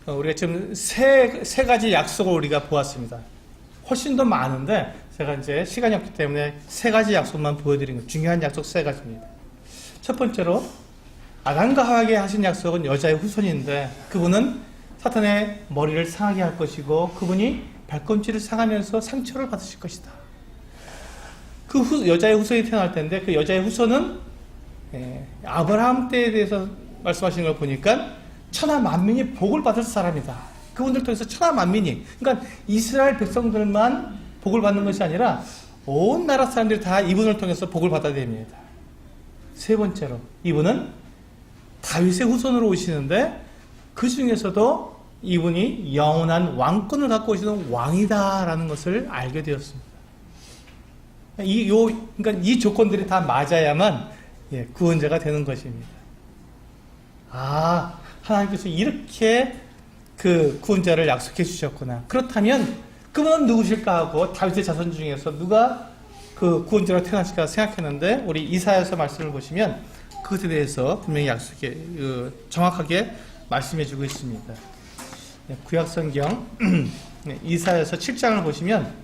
우리가 지금 세 가지 약속을 우리가 보았습니다. 훨씬 더 많은데 제가 이제 시간이 없기 때문에 세 가지 약속만 보여드린 것, 중요한 약속 세 가지입니다. 첫 번째로 아담과 하와에게 하신 약속은 여자의 후손인데 그분은 사탄의 머리를 상하게 할 것이고 그분이 발꿈치를 상하면서 상처를 받으실 것이다. 그 여자의 후손이 태어날 텐데 그 여자의 후손은 아브라함 때에 대해서 말씀하시는 걸 보니까 천하 만민이 복을 받을 사람이다. 그분들 통해서 천하 만민이, 그러니까 이스라엘 백성들만 복을 받는 것이 아니라 온 나라 사람들이 다 이분을 통해서 복을 받아야 됩니다. 세 번째로 이분은 다윗의 후손으로 오시는데 그 중에서도 이분이 영원한 왕권을 갖고 오시는 왕이다라는 것을 알게 되었습니다. 그러니까 이 조건들이 다 맞아야만 구원자가 되는 것입니다. 아, 하나님께서 이렇게 그 구원자를 약속해 주셨구나. 그렇다면 그분은 누구실까 하고 다윗의 자손 중에서 누가 그 구원자로 태어나실까 생각했는데 우리 이사야서 말씀을 보시면 그것에 대해서 분명히 정확하게 말씀해 주고 있습니다. 구약성경 이사야서 7장을 보시면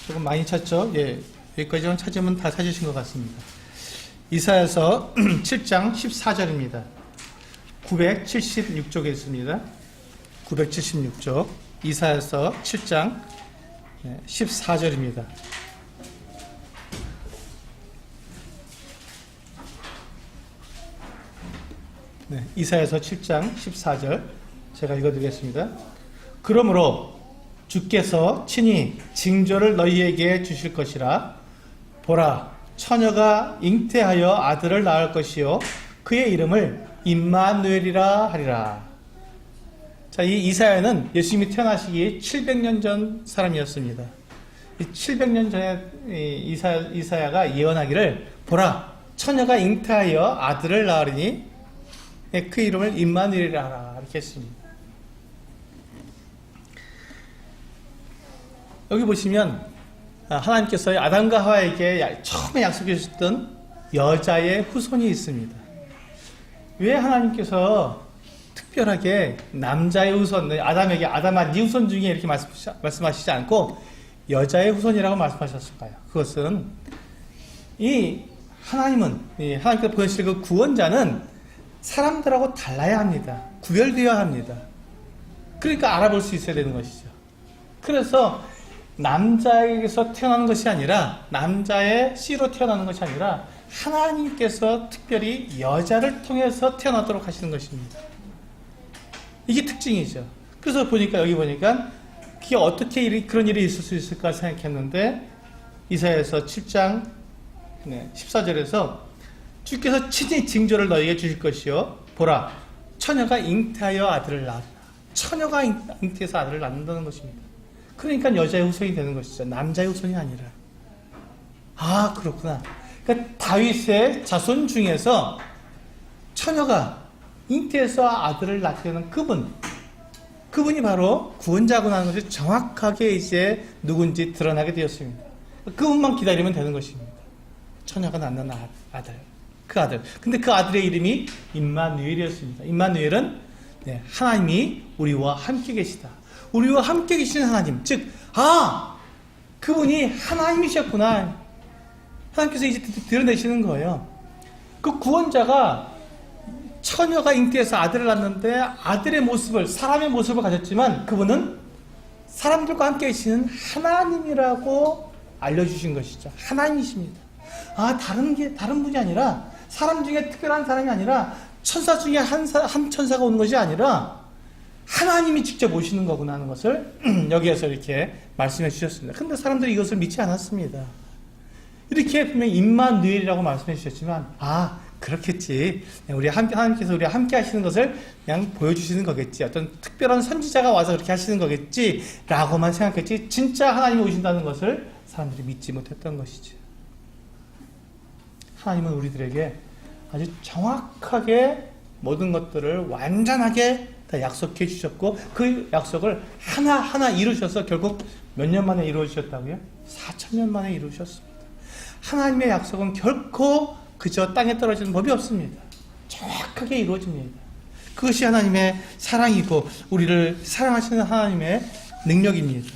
조금 많이 찾죠? 여기까지만 찾으면 다 찾으신 것 같습니다. 이사야서 7장 14절입니다. 976쪽에 있습니다. 976쪽 이사야서 7장 14절입니다. 이사야서 7장 14절 제가 읽어드리겠습니다. 그러므로 주께서 친히 징조를 너희에게 주실 것이라. 보라, 처녀가 잉태하여 아들을 낳을 것이요 그의 이름을 임마누엘이라 하리라. 자, 이 이사야는 예수님이 태어나시기 700년 전 사람이었습니다. 이 700년 전에 이사야가 예언하기를 보라, 처녀가 잉태하여 아들을 낳으리니 그 이름을 임마누엘이라 하라 이렇게 했습니다. 여기 보시면 하나님께서 아담과 하와에게 처음에 약속해 주셨던 여자의 후손이 있습니다. 왜 하나님께서 특별하게 남자의 후손, 아담에게 아담아 네 후손 중에 이렇게 말씀하시지 않고 여자의 후손이라고 말씀하셨을까요? 그것은 하나님께서 보내실 그 구원자는 사람들하고 달라야 합니다. 구별되어야 합니다. 그러니까 알아볼 수 있어야 되는 것이죠. 그래서 남자에게서 태어나는 것이 아니라, 남자의 씨로 태어나는 것이 아니라 하나님께서 특별히 여자를 통해서 태어나도록 하시는 것입니다. 이게 특징이죠. 그래서 여기 보니까 그게 어떻게 그런 일이 있을 수 있을까 생각했는데, 이사야서 7장 14절에서 주께서 친히 징조를 너희에게 주실 것이요, 보라, 처녀가 잉태하여 아들을 낳았다. 처녀가 잉태해서 아들을 낳는다는 것입니다. 그러니까 여자의 후손이 되는 것이죠. 남자의 후손이 아니라. 아, 그렇구나. 그러니까 다윗의 자손 중에서 처녀가 잉태해서 아들을 낳게 되는 그분이 바로 구원자구나 하는 것이 정확하게 이제 누군지 드러나게 되었습니다. 그분만 기다리면 되는 것입니다. 처녀가 낳는 아들. 그 아들. 근데 그 아들의 이름이 임마누엘이었습니다. 임마누엘은 하나님이 우리와 함께 계시다. 우리와 함께 계시는 하나님. 즉, 그분이 하나님이셨구나. 하나님께서 이제 드러내시는 거예요. 그 구원자가 처녀가 잉태해서 아들을 낳는데 아들의 모습을, 사람의 모습을 가졌지만 그분은 사람들과 함께 계시는 하나님이라고 알려주신 것이죠. 하나님이십니다. 다른 분이 아니라, 사람 중에 특별한 사람이 아니라, 천사 중에 한 천사가 오는 것이 아니라 하나님이 직접 오시는 거구나 하는 것을 여기에서 이렇게 말씀해 주셨습니다. 근데 사람들이 이것을 믿지 않았습니다. 이렇게 분명히 임마누엘이라고 말씀해 주셨지만, 그렇겠지. 하나님께서 우리와 함께 하시는 것을 그냥 보여주시는 거겠지. 어떤 특별한 선지자가 와서 그렇게 하시는 거겠지. 라고만 생각했지, 진짜 하나님이 오신다는 것을 사람들이 믿지 못했던 것이죠. 하나님은 우리들에게 아주 정확하게 모든 것들을 완전하게 다 약속해 주셨고, 그 약속을 하나하나 이루셔서 결국 몇 년 만에 이루어주셨다고요? 4,000년 만에 이루셨습니다. 하나님의 약속은 결코 그저 땅에 떨어지는 법이 없습니다. 정확하게 이루어집니다. 그것이 하나님의 사랑이고 우리를 사랑하시는 하나님의 능력입니다.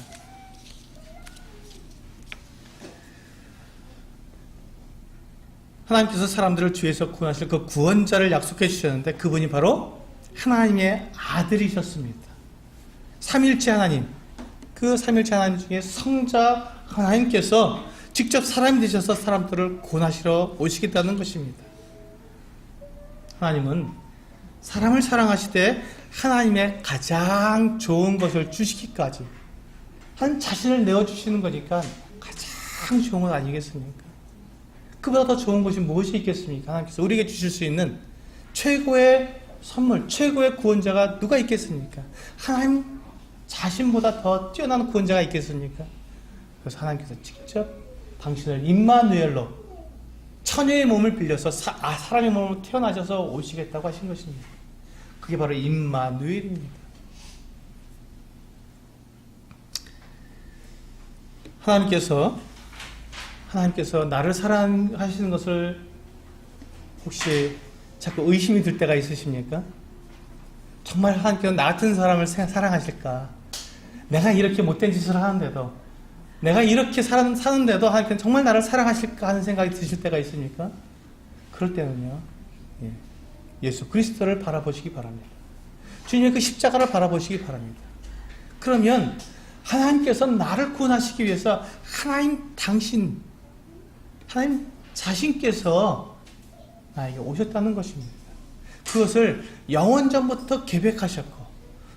하나님께서 사람들을 죄에서 구원하실 그 구원자를 약속해 주셨는데, 그분이 바로 하나님의 아들이셨습니다. 삼일체 하나님, 그 삼일체 하나님 중에 성자 하나님께서 직접 사람이 되셔서 사람들을 구원하시러 오시겠다는 것입니다. 하나님은 사람을 사랑하시되 하나님의 가장 좋은 것을 주시기까지 한 자신을 내어주시는 거니까 가장 좋은 것 아니겠습니까? 그보다 더 좋은 것이 무엇이 있겠습니까? 하나님께서 우리에게 주실 수 있는 최고의 선물, 최고의 구원자가 누가 있겠습니까? 하나님 자신보다 더 뛰어난 구원자가 있겠습니까? 그래서 하나님께서 직접 당신을 임마누엘로, 처녀의 몸을 빌려서 사람의 몸으로 태어나셔서 오시겠다고 하신 것입니다. 그게 바로 임마누엘입니다. 하나님께서 나를 사랑하시는 것을 혹시 자꾸 의심이 들 때가 있으십니까? 정말 하나님께서 나 같은 사람을 사랑하실까? 내가 이렇게 못된 짓을 하는데도, 내가 이렇게 사는데도 하나님께서 정말 나를 사랑하실까 하는 생각이 드실 때가 있습니까? 그럴 때는요, 예수 그리스도를 바라보시기 바랍니다. 주님의 그 십자가를 바라보시기 바랍니다. 그러면 하나님께서 나를 구원하시기 위해서 하나님 자신께서 나에게 오셨다는 것입니다. 그것을 영원전부터 계획하셨고,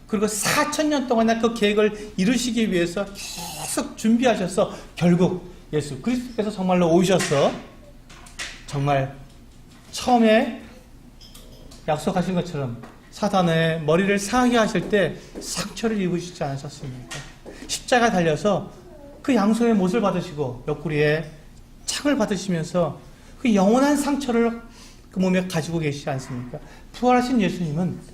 그리고 4,000년 동안 그 계획을 이루시기 위해서 계속 준비하셔서 결국 예수 그리스도께서 정말로 오셔서 정말 처음에 약속하신 것처럼 사단의 머리를 상하게 하실 때 상처를 입으시지 않으셨습니까? 십자가 달려서 그 양손에 못을 받으시고 옆구리에 창을 받으시면서 그 영원한 상처를 그 몸에 가지고 계시지 않습니까? 부활하신 예수님은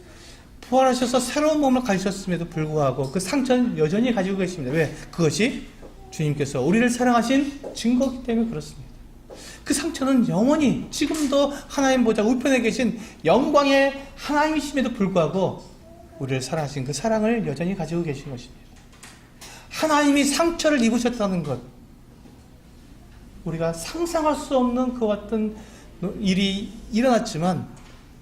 부활하셔서 새로운 몸을 가지셨음에도 불구하고 그 상처는 여전히 가지고 계십니다. 왜? 그것이 주님께서 우리를 사랑하신 증거이기 때문에 그렇습니다. 그 상처는 영원히 지금도 하나님 보좌 우편에 계신 영광의 하나님이심에도 불구하고 우리를 사랑하신 그 사랑을 여전히 가지고 계신 것입니다. 하나님이 상처를 입으셨다는 것, 우리가 상상할 수 없는 그 어떤 일이 일어났지만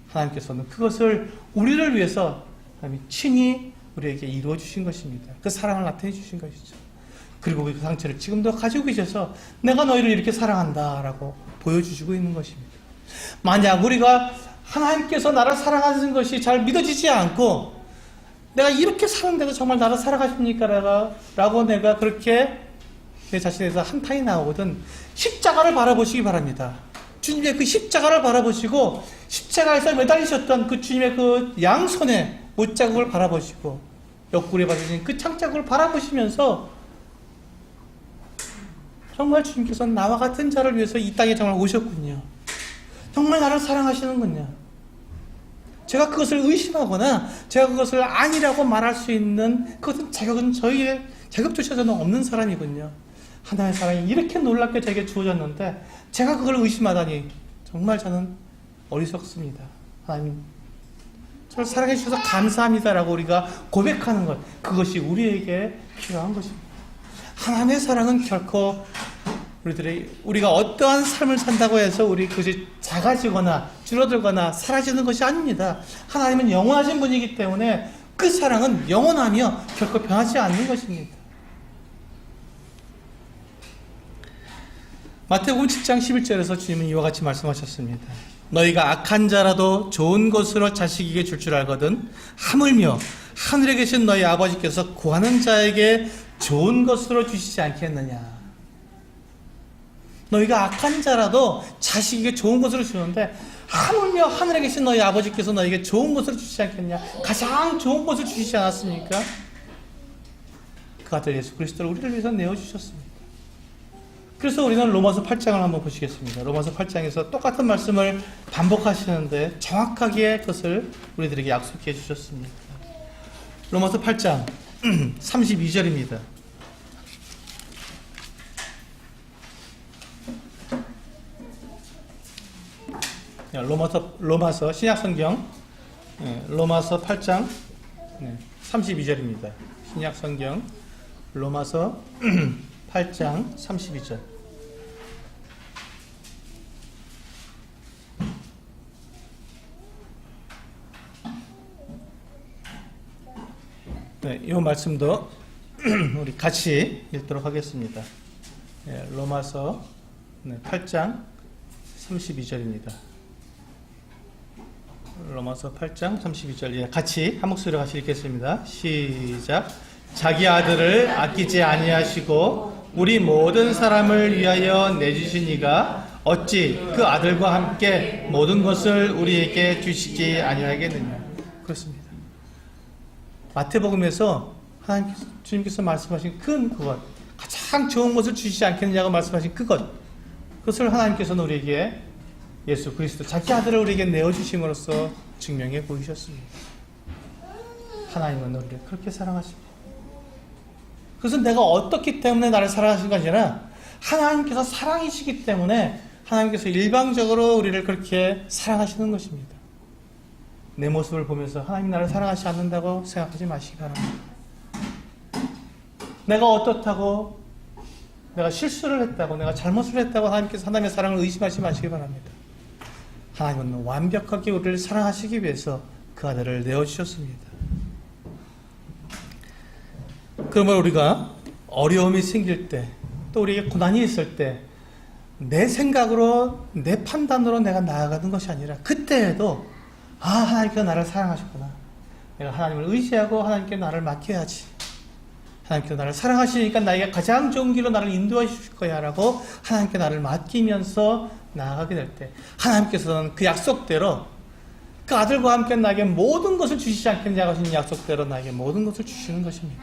하나님께서는 그것을 우리를 위해서 하나님이 친히 우리에게 이루어 주신 것입니다. 그 사랑을 나타내 주신 것이죠. 그리고 그 상처를 지금도 가지고 계셔서 내가 너희를 이렇게 사랑한다 라고 보여주시고 있는 것입니다. 만약 우리가 하나님께서 나를 사랑하시는 것이 잘 믿어지지 않고 내가 이렇게 사는데도 정말 나를 사랑하십니까? 라고 내가 그렇게 내 자신에 대해서 한탄이 나오거든 십자가를 바라보시기 바랍니다. 주님의 그 십자가를 바라보시고 십자가에서 매달리셨던 그 주님의 그 양손에 못자국을 바라보시고 옆구리에 받으신 그 창자국을 바라보시면서 정말 주님께서 나와 같은 자를 위해서 이 땅에 정말 오셨군요. 정말 나를 사랑하시는군요. 제가 그것을 의심하거나 제가 그것을 아니라고 말할 수 있는 그것은 자격은 저희의 자격조차는 없는 사람이군요. 하나님의 사랑이 이렇게 놀랍게 저에게 주어졌는데 제가 그걸 의심하다니 정말 저는 어리석습니다. 하나님 저를 사랑해 주셔서 감사합니다라고 우리가 고백하는 것, 그것이 우리에게 필요한 것입니다. 하나님의 사랑은 결코 우리가 어떠한 삶을 산다고 해서 우리 그것이 작아지거나 줄어들거나 사라지는 것이 아닙니다. 하나님은 영원하신 분이기 때문에 그 사랑은 영원하며 결코 변하지 않는 것입니다. 마태복음 7장 11절에서 주님은 이와 같이 말씀하셨습니다. 너희가 악한 자라도 좋은 것으로 자식에게 줄 줄 알거든 하물며 하늘에 계신 너희 아버지께서 구하는 자에게 좋은 것으로 주시지 않겠느냐. 너희가 악한 자라도 자식에게 좋은 것으로 주는데 하물며 하늘에 계신 너희 아버지께서 너희에게 좋은 것으로 주시지 않겠냐. 가장 좋은 것을 주시지 않았습니까? 그 아들 예수 그리스도를 우리를 위해서 내어주셨습니다. 그래서 우리는 로마서 8장을 한번 보시겠습니다. 로마서 8장에서 똑같은 말씀을 반복하시는데 정확하게 그것을 우리들에게 약속해 주셨습니다. 로마서 8장 32절입니다. 로마서 신약성경 로마서 8장 32절입니다. 신약성경 로마서 8장 32절. 네, 이 말씀도 우리 같이 읽도록 하겠습니다. 로마서 8장 32절입니다. 로마서 8장 32절. 같이 한 목소리로 같이 읽겠습니다. 시작. 자기 아들을 아끼지 아니하시고 우리 모든 사람을 위하여 내주신 이가 어찌 그 아들과 함께 모든 것을 우리에게 주시지 아니하겠느냐. 그렇습니다. 마태복음에서 주님께서 말씀하신 큰 그것, 가장 좋은 것을 주시지 않겠느냐고 말씀하신 그것을 하나님께서는 우리에게 예수 그리스도 자기 아들을 우리에게 내어주심으로써 증명해 보이셨습니다. 하나님은 우리를 그렇게 사랑하십니다. 그것은 내가 어떻기 때문에 나를 사랑하신 것이 아니라 하나님께서 사랑이시기 때문에 하나님께서 일방적으로 우리를 그렇게 사랑하시는 것입니다. 내 모습을 보면서 하나님 나를 사랑하지 않는다고 생각하지 마시기 바랍니다. 내가 어떻다고, 내가 실수를 했다고, 내가 잘못을 했다고 하나님께서 하나님의 사랑을 의심하지 마시기 바랍니다. 하나님은 완벽하게 우리를 사랑하시기 위해서 그 아들을 내어주셨습니다. 그러면 우리가 어려움이 생길 때, 또 우리에게 고난이 있을 때, 내 생각으로, 내 판단으로 내가 나아가는 것이 아니라 그때에도 하나님께서 나를 사랑하셨구나. 내가 하나님을 의지하고 하나님께 나를 맡겨야지. 하나님께서 나를 사랑하시니까 나에게 가장 좋은 길로 나를 인도해 주실 거야 라고 하나님께 나를 맡기면서 나아가게 될 때 하나님께서는 그 약속대로 그 아들과 함께 나에게 모든 것을 주시지 않겠냐고 하신 약속대로 나에게 모든 것을 주시는 것입니다.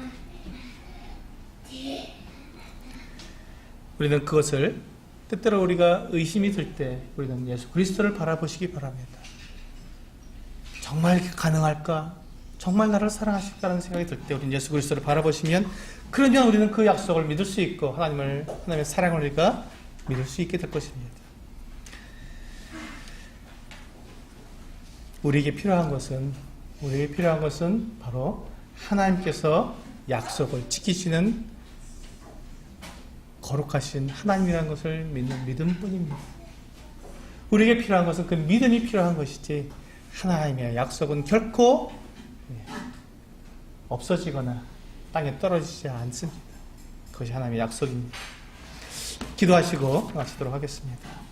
우리는 그것을 때때로 우리가 의심이 들 때 우리는 예수 그리스도를 바라보시기 바랍니다. 정말 가능할까? 정말 나를 사랑하실까라는 생각이 들 때 우리는 예수 그리스도를 바라보시면 그러면 우리는 그 약속을 믿을 수 있고 하나님의 사랑을 우리가 믿을 수 있게 될 것입니다. 우리에게 필요한 것은 바로 하나님께서 약속을 지키시는 거룩하신 하나님이라는 것을 믿는 믿음뿐입니다. 우리에게 필요한 것은 그 믿음이 필요한 것이지 하나님의 약속은 결코 없어지거나 땅에 떨어지지 않습니다. 그것이 하나님의 약속입니다. 기도하시고 마치도록 하겠습니다.